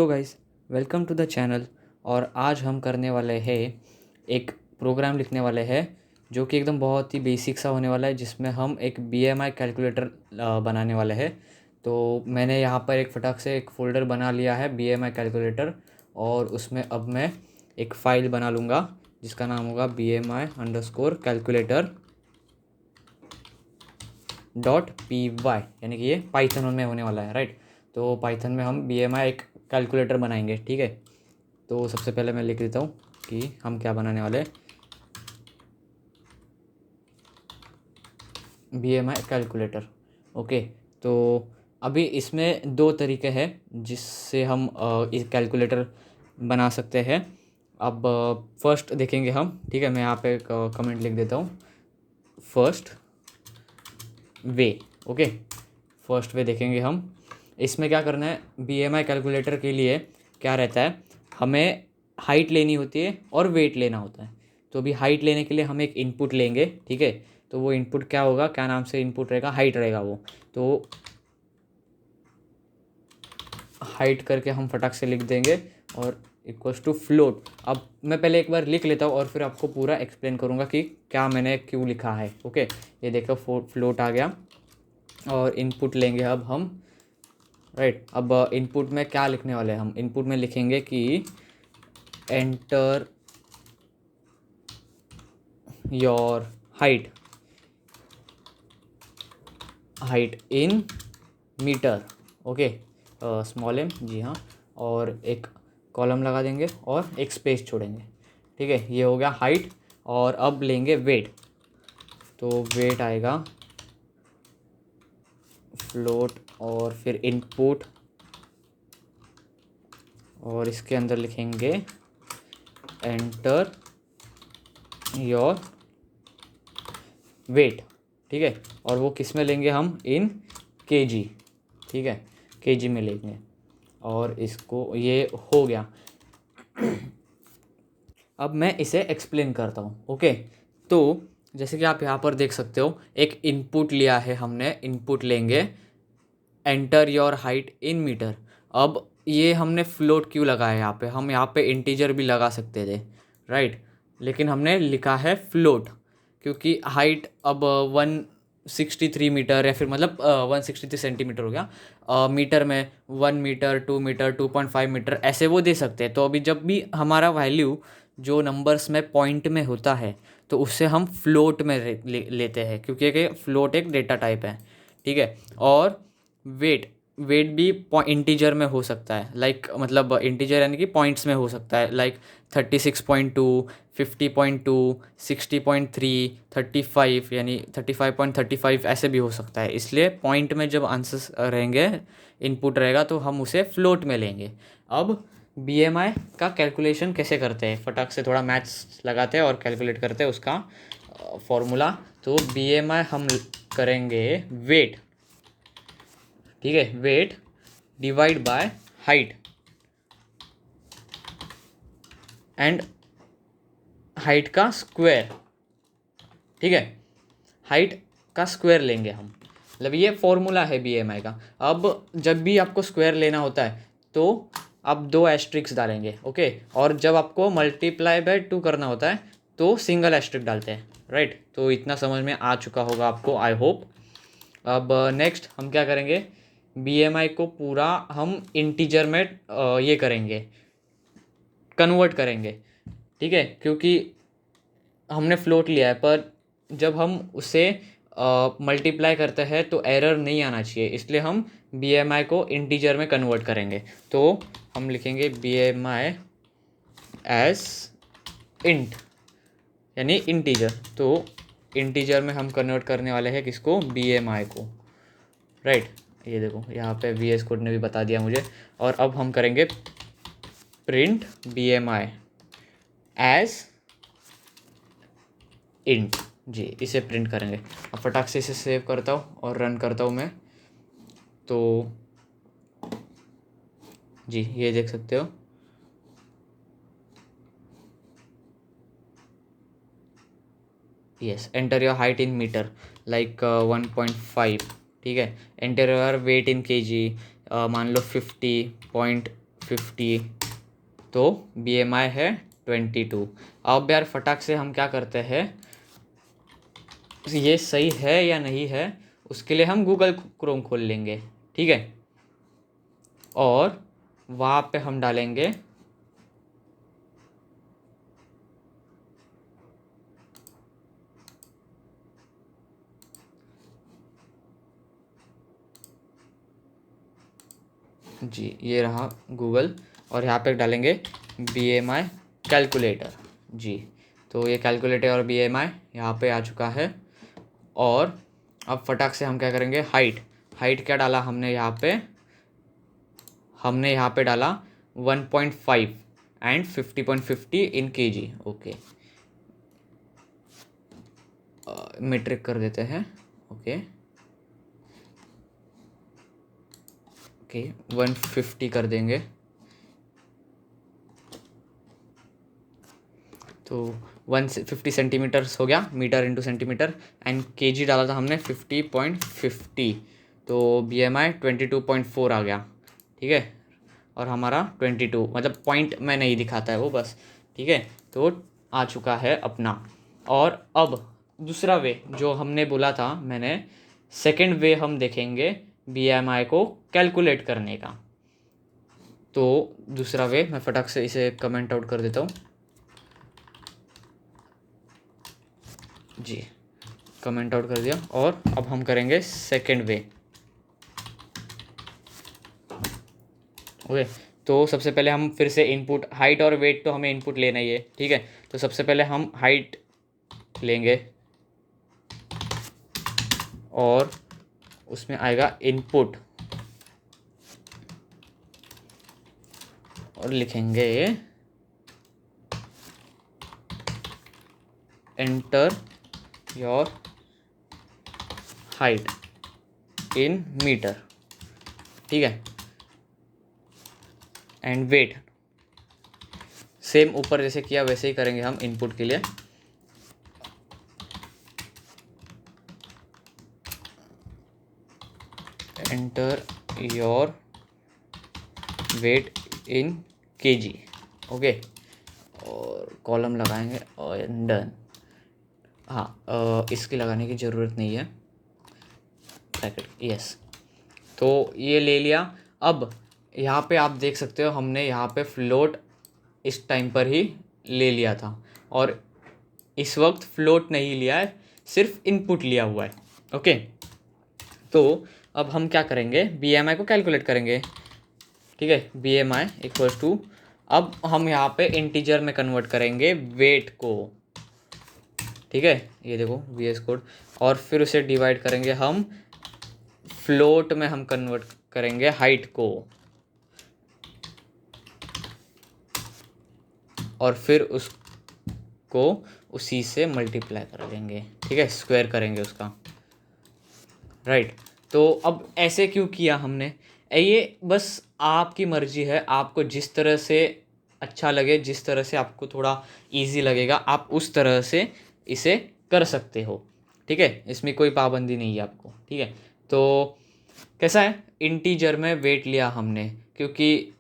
Hello guys, welcome to the channel. और आज हम करने वाले हैं एक प्रोग्राम लिखने वाले हैं जो कि एकदम बहुत ही बेसिक सा होने वाला है, जिसमें हम एक बीएमआई कैलकुलेटर बनाने वाले हैं। तो मैंने यहाँ पर एक फटाक से एक फ़ोल्डर बना लिया है बीएमआई कैलकुलेटर, और उसमें अब मैं एक फ़ाइल बना लूँगा जिसका नाम होगा BMI_calculator .py, यानी कि ये पाइथन में होने वाला है, राइट। तो पाइथन में हम BMI एक कैलकुलेटर बनाएंगे, ठीक है। तो सबसे पहले मैं लिख देता हूँ कि हम क्या बनाने वाले हैं। BMI calculator, okay. तो अभी इसमें दो तरीके हैं जिससे हम इस कैलकुलेटर बना सकते हैं। अब फर्स्ट देखेंगे हम, ठीक है। मैं यहाँ पे एक कमेंट लिख देता हूँ, first way, okay. First way देखेंगे हम। इसमें क्या करना है, BMI कैलकुलेटर के लिए क्या रहता है, हमें हाइट लेनी होती है और वेट लेना होता है। तो अभी हाइट लेने के लिए हम एक इनपुट लेंगे, ठीक है। तो वो इनपुट क्या होगा, क्या नाम से इनपुट रहेगा, हाइट रहेगा वो। तो हाइट करके हम फटाक से लिख देंगे और इक्वल्स टू फ्लोट। अब मैं पहले एक बार लिख लेता हूँ और फिर आपको पूरा एक्सप्लेन करूँगा कि क्या मैंने क्यों लिखा है, ओके। ये देखो फ्लोट आ गया और इनपुट लेंगे अब हम, राइट। अब इनपुट में क्या लिखने वाले हैं हम, इनपुट में लिखेंगे कि enter your height in metre, okay. Small m, जी हाँ। और एक कॉलम लगा देंगे और एक स्पेस छोड़ेंगे, ठीक है। ये हो गया हाइट। और अब लेंगे वेट। तो वेट आएगा फ्लोट और फिर इनपुट, और इसके अंदर लिखेंगे एंटर योर वेट, ठीक है। और वो किस में लेंगे हम, इन kg, ठीक है, kg में लेंगे। और इसको ये हो गया। अब मैं इसे एक्सप्लेन करता हूँ, ओके। तो जैसे कि आप यहाँ पर देख सकते हो, एक इनपुट लिया है हमने, इनपुट लेंगे enter your height in metre. अब ये हमने फ्लोट क्यों लगाया, यहाँ पे हम यहाँ पे इंटीजर भी लगा सकते थे, राइट। लेकिन हमने लिखा है फ्लोट क्योंकि हाइट अब 163 मीटर, या फिर मतलब 163 सेंटीमीटर हो गया। मीटर में 1 मीटर, 2 मीटर, 2.5 मीटर ऐसे वो दे सकते हैं। तो अभी जब भी हमारा वैल्यू जो नंबर्स में पॉइंट में होता है तो उससे हम फ्लोट में लेते हैं, क्योंकि फ्लोट एक डेटा टाइप है, ठीक है। और वेट वेट भी इंटीजर में हो सकता है, लाइक मतलब इंटीजर यानी कि पॉइंट्स में हो सकता है, लाइक 36.2, 50.2, 60.3, 35, यानी 35.35 ऐसे भी हो सकता है। इसलिए पॉइंट में जब आंसर्स रहेंगे, इनपुट रहेगा, तो हम उसे फ्लोट में लेंगे। अब BMI का कैलकुलेशन कैसे करते हैं, फटाक से थोड़ा मैथ्स लगाते हैं और कैलकुलेट करते हैं उसका फॉर्मूला। तो BMI हम करेंगे वेट, ठीक है, weight divide by height, and height का स्क्वायर, ठीक है। हाइट का स्क्वायर लेंगे हम, मतलब ये फॉर्मूला है BMI का। अब जब भी आपको स्क्वायर लेना होता है तो आप दो एस्ट्रिक्स डालेंगे, ओके। और जब आपको मल्टीप्लाई बाय 2 करना होता है तो सिंगल एस्ट्रिक डालते हैं, राइट। तो इतना समझ में आ चुका होगा आपको, आई होप। अब नेक्स्ट हम क्या करेंगे, BMI को पूरा हम इंटीजर में ये करेंगे, कन्वर्ट करेंगे, ठीक है। क्योंकि हमने फ्लोट लिया है, पर जब हम उसे मल्टीप्लाई करते हैं तो एरर नहीं आना चाहिए, इसलिए हम BMI को इंटीजर में कन्वर्ट करेंगे। तो हम लिखेंगे BMI एज इंट, यानी इंटीजर। तो इंटीजर में हम कन्वर्ट करने वाले हैं किसको, BMI को, राइट। ये देखो यहाँ पे VS कोड ने भी बता दिया मुझे। और अब हम करेंगे प्रिंट BMI एज इंट, जी, इसे प्रिंट करेंगे। अब फटाक से इसे सेव करता हूँ और रन करता हूँ मैं। तो जी, ये देख सकते हो, yes, enter your height in metre, like 1.5, ठीक है। Enter your weight in kg, मान लो 50.5 50, तो BMI है 22। अब यार फटाक से हम क्या करते हैं, ये सही है या नहीं है उसके लिए हम गूगल क्रोम खोल लेंगे, ठीक है, और वहाँ पे हम डालेंगे जी, ये रहा गूगल, और यहाँ पे डालेंगे BMI कैलकुलेटर जी। तो ये कैलकुलेटर और BMI यहाँ पे आ चुका है। और अब फटाक से हम क्या करेंगे, हाइट, हाइट क्या डाला हमने यहाँ पे, हमने यहाँ पे डाला 1.5 and 50.50 in kg। Okay, metric कर देते हैं। ओके ओके 150 कर देंगे, तो 150 सेंटीमीटर्स हो गया, metre into centimetre, and kg डाला था हमने 50.50, तो BMI 22.4 आ गया, ठीक है, और हमारा 22 मतलब पॉइंट में नहीं दिखाता है वो बस, ठीक है, तो आ चुका है अपना। और अब दूसरा वे जो हमने बोला था मैंने, सेकंड वे हम देखेंगे BMI को कैलकुलेट करने का। तो दूसरा वे मैं फटाक से इसे कमेंट आउट कर देता हूँ जी, कमेंट आउट कर दिया। और अब हम करेंगे सेकंड वे। ओके, तो सबसे पहले हम फिर से इनपुट, हाइट और वेट तो हमें इनपुट लेना ही है, ठीक है, तो सबसे पहले हम हाइट लेंगे और उसमें आएगा इनपुट, और लिखेंगे enter your height in metre, ठीक है, एंड वेट सेम ऊपर जैसे किया वैसे ही करेंगे हम इनपुट के लिए। Enter your weight in kg। Okay, और कॉलम लगाएंगे और डन। हाँ, इसकी लगाने की ज़रूरत नहीं है, ब्रैकेट, यस। तो ये ले लिया। अब यहाँ पे आप देख सकते हो हमने यहाँ पे फ्लोट इस टाइम पर ही ले लिया था, और इस वक्त फ्लोट नहीं लिया है, सिर्फ इनपुट लिया हुआ है। ओके, तो अब हम क्या करेंगे, BMI को कैलकुलेट करेंगे, ठीक है, BMI इक्वल्स टू, अब हम यहाँ पे इंटीजर में कन्वर्ट करेंगे वेट को, ठीक है, ये देखो VS कोड, और फिर उसे डिवाइड करेंगे हम फ्लोट में, हम कन्वर्ट करेंगे हाइट को, और फिर उसको उसी से मल्टीप्लाई कर देंगे, ठीक है, स्क्वायर करेंगे उसका, राइट। तो अब ऐसे क्यों किया हमने, ये बस आपकी मर्जी है, आपको जिस तरह से अच्छा लगे, जिस तरह से आपको थोड़ा इजी लगेगा, आप उस तरह से इसे कर सकते हो, ठीक है, इसमें कोई पाबंदी नहीं है आपको, ठीक है। तो कैसा है, इंटीजर में वेट लिया हमने, क्योंकि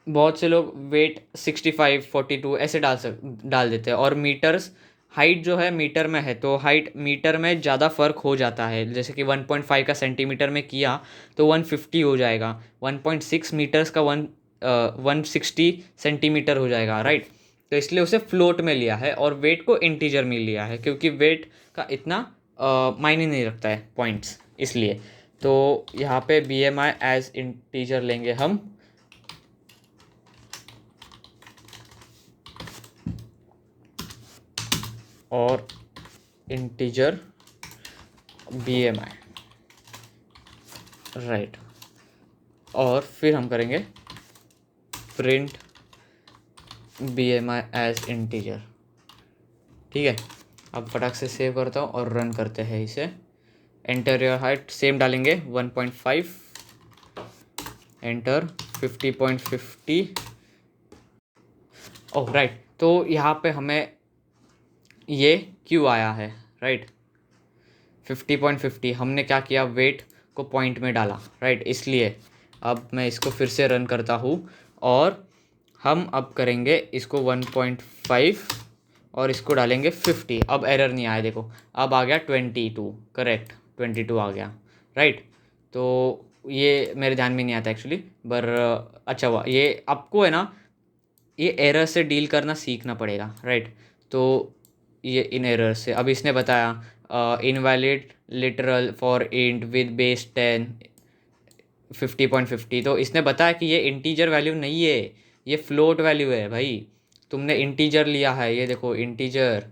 बहुत से लोग वेट 65 42 ऐसे डाल देते हैं, और मीटर्स, हाइट जो है मीटर में है, तो हाइट मीटर में ज़्यादा फ़र्क हो जाता है, जैसे कि 1.5 का सेंटीमीटर में किया तो 150 हो जाएगा, 1.6 मीटर्स का 160 सेंटीमीटर हो जाएगा, राइट। तो इसलिए उसे फ्लोट में लिया है और वेट को इंटीजर में लिया है, क्योंकि वेट का इतना मायने नहीं रखता है पॉइंट्स, इसलिए। तो यहाँ पे BMI एज इंटीजर लेंगे हम, और इंटीजर BMI, राइट, और फिर हम करेंगे प्रिंट BMI एज इंटीजर, ठीक है। अब फटाक से सेव करता हूँ और रन करते हैं इसे। एंटर योर हाइट सेम डालेंगे 1.5, एंटर 50.50, ओह राइट। तो यहाँ पे हमें ये क्यों आया है, राइट, 50.50 हमने क्या किया, वेट को पॉइंट में डाला, राइट, इसलिए। अब मैं इसको फिर से रन करता हूँ और हम अब करेंगे इसको 1.5 और इसको डालेंगे 50। अब एरर नहीं आया, देखो अब आ गया 22, करेक्ट 22 आ गया, राइट। तो ये मेरे ध्यान में नहीं आता एक्चुअली, पर अच्छा हुआ। ये आपको है ना, ये एरर से डील करना सीखना पड़ेगा, राइट। तो ये इन एरर से अब इसने बताया invalid literal for int with base 10 50.50। तो इसने बताया कि ये इंटीजर वैल्यू नहीं है, ये फ्लोट वैल्यू है भाई। तुमने इंटीजर लिया है, ये देखो इंटीजर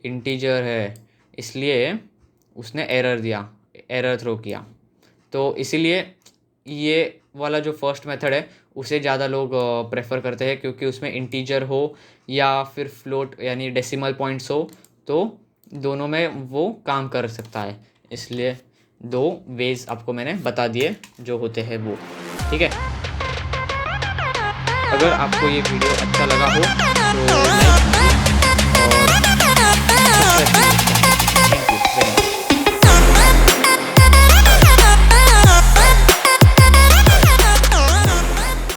इंटीजर है, इसलिए उसने एरर दिया, एरर थ्रो किया। तो इसीलिए ये वाला जो फर्स्ट मेथड है उसे ज़्यादा लोग प्रेफर करते हैं, क्योंकि उसमें इंटीजर हो या फिर फ्लोट यानी डेसिमल पॉइंट्स हो, तो दोनों में वो काम कर सकता है। इसलिए 2 वेज आपको मैंने बता दिए जो होते हैं वो, ठीक है। अगर आपको ये वीडियो अच्छा लगा हो तो लाइक